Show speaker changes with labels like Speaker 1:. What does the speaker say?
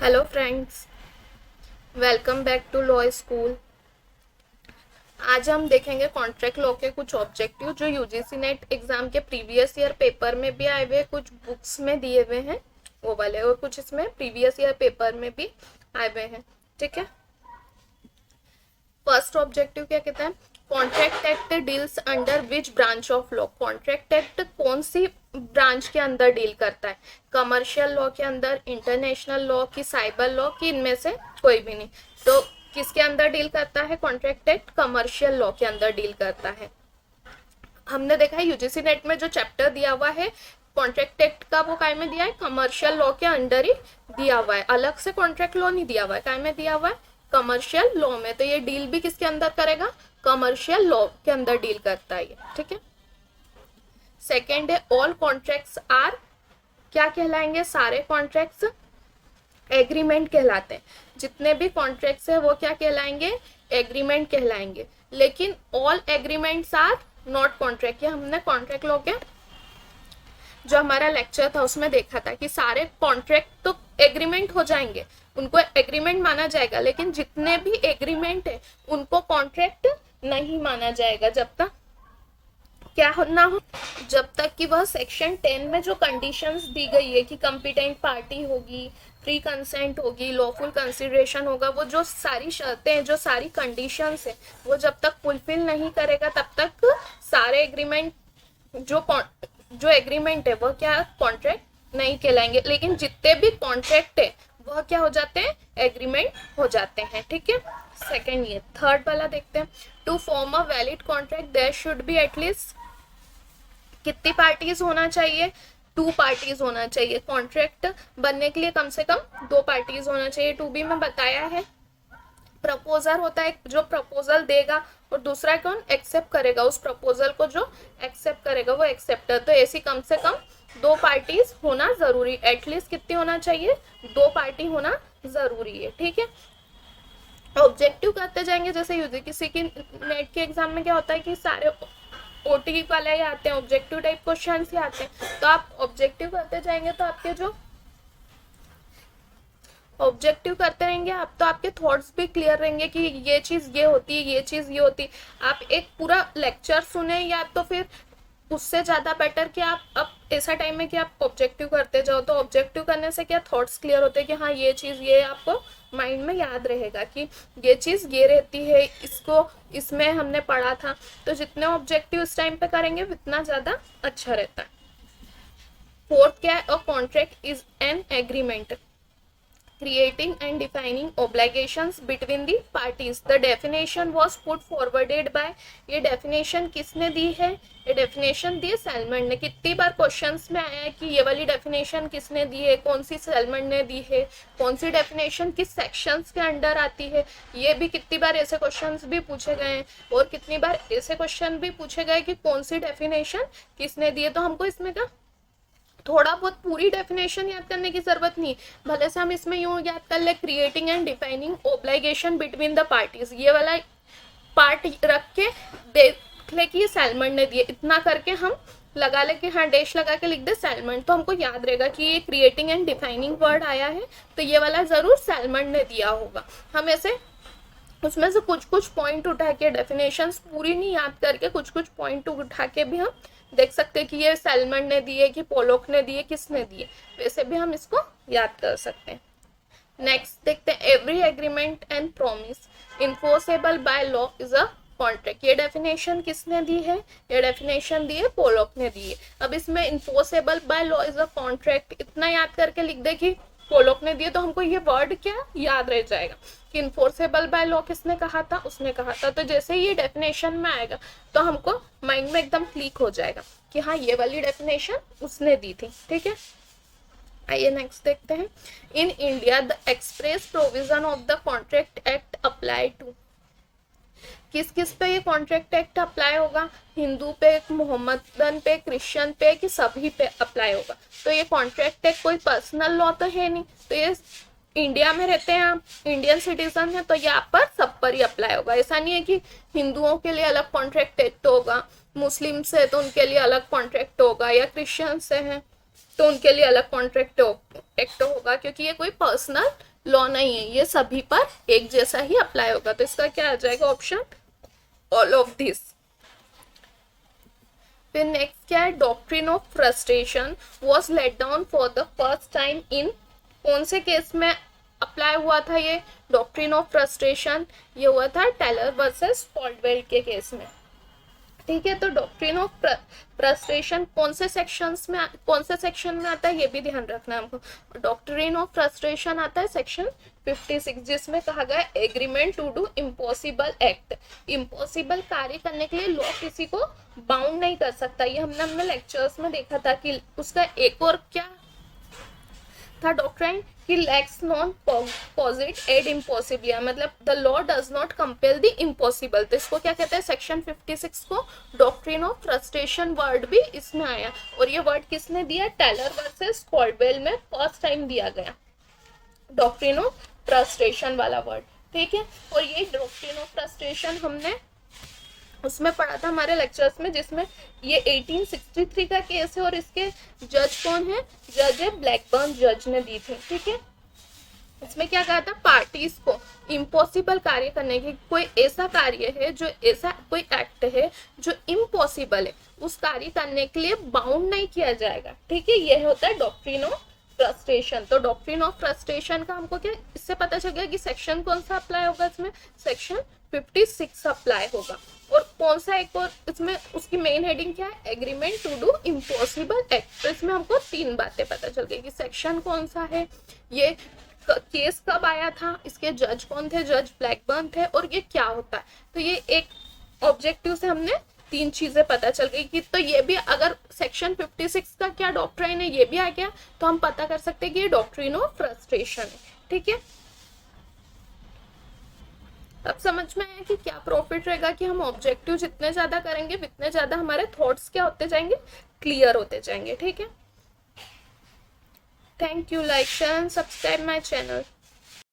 Speaker 1: Hello friends, welcome back to law school. आज हम देखेंगे कॉन्ट्रैक्ट लॉ के कुछ ऑब्जेक्टिव जो यूजीसी नेट एग्जाम के प्रीवियस ईयर पेपर में भी आए हुए, कुछ बुक्स में दिए हुए हैं वो वाले, और कुछ इसमें प्रीवियस ईयर पेपर में भी आए हुए हैं। ठीक है, फर्स्ट ऑब्जेक्टिव क्या कहता है? Contract act deals under which branch of law? Contract act कौन सी ब्रांच के अंदर डील करता है? कमर्शियल लॉ के अंदर, इंटरनेशनल लॉ की, साइबर लॉ की, इनमें से कोई भी नहीं। तो किसके अंदर डील करता है कॉन्ट्रैक्ट एक्ट? कमर्शियल लॉ के अंदर डील करता है। हमने देखा है यूजीसी नेट में जो चैप्टर दिया हुआ है कॉन्ट्रैक्ट एक्ट का, वो काय में दिया है? कमर्शियल लॉ के अंडर ही दिया हुआ है, अलग से कॉन्ट्रैक्ट लॉ नहीं दिया हुआ है। काय में दिया हुआ है? कमर्शियल लॉ में। तो ये डील भी किसके अंदर करेगा? कमर्शियल लॉ के अंदर डील करता है ये। ठीक है, सेकेंड है ऑल कॉन्ट्रैक्ट्स आर, क्या कहलाएंगे? सारे कॉन्ट्रैक्ट्स एग्रीमेंट कहलाते हैं। जितने भी कॉन्ट्रैक्ट्स है वो क्या कहलाएंगे? एग्रीमेंट कहलाएंगे। लेकिन all agreements are not contract. ये हमने कॉन्ट्रैक्ट लॉ के जो हमारा लेक्चर था उसमें देखा था कि सारे कॉन्ट्रैक्ट तो एग्रीमेंट हो जाएंगे, उनको एग्रीमेंट माना जाएगा, लेकिन जितने भी एग्रीमेंट है उनको कॉन्ट्रैक्ट नहीं माना जाएगा जब तक क्या ना हो, जब तक कि वह सेक्शन 10 में जो कंडीशंस दी गई है कि कॉम्पिटेंट पार्टी होगी, फ्री कंसेंट होगी, लॉफुल कंसिडरेशन होगा, वो जो सारी शर्तें हैं, जो सारी कंडीशंस है, वो जब तक फुलफिल नहीं करेगा तब तक सारे एग्रीमेंट जो एग्रीमेंट है वह क्या कॉन्ट्रैक्ट नहीं कहलाएंगे। लेकिन जितने भी कॉन्ट्रैक्ट है वह क्या हो जाते हैं? एग्रीमेंट हो जाते हैं। ठीक है, सेकेंड ये थर्ड वाला देखते हैं। To form a valid contract there should be at least कितनी पार्टीज होना चाहिए? 2 पार्टीज होना चाहिए। कॉन्ट्रैक्ट बनने के लिए कम से कम 2 पार्टीज होना चाहिए। टू बी में बताया है, प्रपोजर होता है जो प्रपोजल देगा, और दूसरा कौन एक्सेप्ट करेगा? उस प्रपोजल को जो एक्सेप्ट करेगा वो एक्सेप्टर। तो ऐसी कम से कम 2 पार्टीज होना जरूरी। एटलीस्ट कितनी होना चाहिए? 2 पार्टी होना जरूरी है। ठीक है, ऑब्जेक्टिव करते जाएंगे। जैसे यूजी किसी की नेट के एग्जाम में क्या होता है कि सारे ओटी वाले ही आते हैं, ऑब्जेक्टिव टाइप क्वेश्चन ही आते हैं। तो आप ऑब्जेक्टिव करते जाएंगे तो आपके जो ऑब्जेक्टिव करते रहेंगे आप, तो आपके थॉट्स भी क्लियर रहेंगे कि ये चीज ये होती है, ये चीज ये होती है। आप एक पूरा लेक्चर सुने या तो फिर उससे ज्यादा बेटर कि आप अब ऐसा टाइम है कि आप ऑब्जेक्टिव करते जाओ। तो ऑब्जेक्टिव करने से क्या थॉट्स क्लियर होते हैं कि हाँ ये चीज ये आपको माइंड में याद रहेगा कि ये चीज ये रहती है, इसको इसमें हमने पढ़ा था। तो जितने ऑब्जेक्टिव इस टाइम पे करेंगे उतना ज्यादा अच्छा रहता है। फोर्थ क्या है? A contract is an agreement creating and defining obligations between the parties. The definition was put forwarded by, ये definition किसने दी है? ये definition दी है सैलमन ने। कितनी बार क्वेश्चंस में आया है कि ये वाली definition किसने दी है, कौन सी सैलमन ने दी है, कौन सी definition किस sections के अंडर आती है। ये भी कितनी बार ऐसे क्वेश्चंस भी पूछे गए हैं, और कितनी बार ऐसे क्वेश्चन भी पूछे गए कि कौन सी definition किसने दी है। तो हमको इसमें का थोड़ा बहुत पूरी डेफिनेशन याद करने की जरूरत नहीं, भले से हम इसमें यूं याद कर ले, creating and defining obligation between the parties, ये वाला पार्ट रख के देख ले कि ये सैलमन ने दिए, इतना करके हम लगा ले कि हाँ डैश लगा के लिख दे सैलमन, तो हमको याद रहेगा कि ये क्रिएटिंग एंड डिफाइनिंग वर्ड आया है तो ये वाला जरूर सैलमन ने दिया होगा। हम ऐसे उसमें से कुछ कुछ पॉइंट उठा के, डेफिनेशंस पूरी नहीं याद करके कुछ कुछ पॉइंट उठा के भी हम देख सकते हैं कि ये सैलमन ने दिए कि पोलोक ने दिए, किसने दिए, वैसे भी हम इसको याद कर सकते हैं। नेक्स्ट देखते हैं, every agreement and promise enforceable by law is a contract. ये डेफिनेशन किसने दी है? ये डेफिनेशन दी है पोलोक ने दी है। अब इसमें enforceable by law is a contract इतना याद करके लिख दे कि पोलोक ने दिए, तो हमको ये वर्ड क्या याद रह जाएगा कि इन्फोर्सेबल बाय लॉ किसने कहा था? उसने कहा था। तो जैसे ही ये डेफिनेशन में आएगा तो हमको माइंड में एकदम क्लिक हो जाएगा कि हाँ ये वाली डेफिनेशन उसने दी थी। ठीक है, आइए नेक्स्ट देखते हैं। In India the express provision of the contract act apply to, किस किस पे ये कॉन्ट्रैक्ट एक्ट अप्लाई होगा? हिंदू पे, मोहम्मदन पे, क्रिश्चियन पे, कि सभी पे अप्लाई होगा। तो ये कॉन्ट्रैक्ट एक्ट कोई पर्सनल लॉ तो है नहीं, तो ये इंडिया में रहते हैं आप, इंडियन सिटीजन है, तो यहाँ पर सब पर ही अप्लाई होगा। ऐसा नहीं है कि हिंदुओं के लिए अलग कॉन्ट्रैक्ट एक्ट होगा, मुस्लिम से तो उनके लिए अलग कॉन्ट्रैक्ट होगा, या क्रिश्चियन से हैं तो उनके लिए अलग कॉन्ट्रैक्ट एक्ट होगा, क्योंकि ये कोई पर्सनल लॉ नहीं है, ये सभी पर एक जैसा ही अप्लाई होगा। तो इसका क्या आ जाएगा ऑप्शन, ऑल ऑफ दिस। फिर नेक्स्ट क्या है, doctrine of frustration was laid down for the first time in, कौन से केस में अप्लाई हुआ था ये डॉक्ट्रिन ऑफ फ्रस्ट्रेशन, ये हुआ था टेलर वर्सेस कॉल्डवेल के केस में। ठीक है, तो डॉक्ट्रिन ऑफ फ्रस्ट्रेशन कौन से सेक्शन में आता है ये भी ध्यान रखना हमको। डॉक्ट्रिन ऑफ फ्रस्ट्रेशन आता है सेक्शन 56, जिसमें कहा गया agreement to do impossible act, impossible कार्य करने के लिए लॉ किसी को बाउंड नहीं कर सकता। ये हमने अपने लेक्चर्स में देखा था कि उसका एक और क्या था डॉक्ट्राइन कि लेक्स नॉन पॉजिट एड इम्पॉसिबल, मतलब the law does not compel the impossible. तो इसको क्या कहते हैं, सेक्शन 56 को डॉक्ट्रिन ऑफ फ्रस्ट्रेशन वर्ड भी इसमें आया। और ये वर्ड किसने दिया, टेलर वर्सेस कॉल्डवेल में फर्स्ट टाइम दिया गया डॉक्ट्रिन ऑफ फ्रस्ट्रेशन वाला वर्ड। ठीक है, और ये डॉक्ट्रिन ऑफ फ्रस्ट्रेशन हमने उसमें पढ़ा था हमारे लेक्चर्स में, जिसमें ये 1863 का केस है और इसके जज कौन है, जज है ब्लैकबर्न जज ने दी थी। ठीक है, इसमें क्या कहा था, पार्टीज को इम्पॉसिबल कार्य करने की, कोई ऐसा कार्य है जो ऐसा कोई एक्ट है जो इम्पॉसिबल है, उस कार्य करने के लिए बाउंड नहीं किया जाएगा। ठीक है, यह होता है डॉक्ट्रिन ऑफ फ्रस्ट्रेशन। तो डॉक्ट्रिन ऑफ फ्रस्ट्रेशन का हमको क्या इससे पता चल गया कि सेक्शन कौन सा अप्लाई होगा, इसमें सेक्शन 56 अप्लाई होगा। और कौन सा एक और इसमें उसकी मेन हेडिंग क्या है, agreement to do impossible act. तो इसमें हमको 3 बातें पता चल गई कि सेक्शन कौन सा है, ये केस कब आया था, इसके जज कौन थे, जज ब्लैकबर्न थे, और ये क्या होता है। तो ये एक ऑब्जेक्टिव से हमने 3 चीजें पता चल गई कि, तो ये भी अगर सेक्शन 56 का क्या डॉक्ट्राइन है ये भी आ गया तो हम पता कर सकते हैं कि ये डॉक्ट्रिन ऑफ फ्रस्ट्रेशन है। ठीक है, अब समझ में आया कि क्या प्रॉफिट रहेगा कि हम ऑब्जेक्टिव जितने ज्यादा करेंगे उतने ज्यादा हमारे थॉट्स क्या होते जाएंगे, क्लियर होते जाएंगे। ठीक है, thank you, like share and subscribe my channel.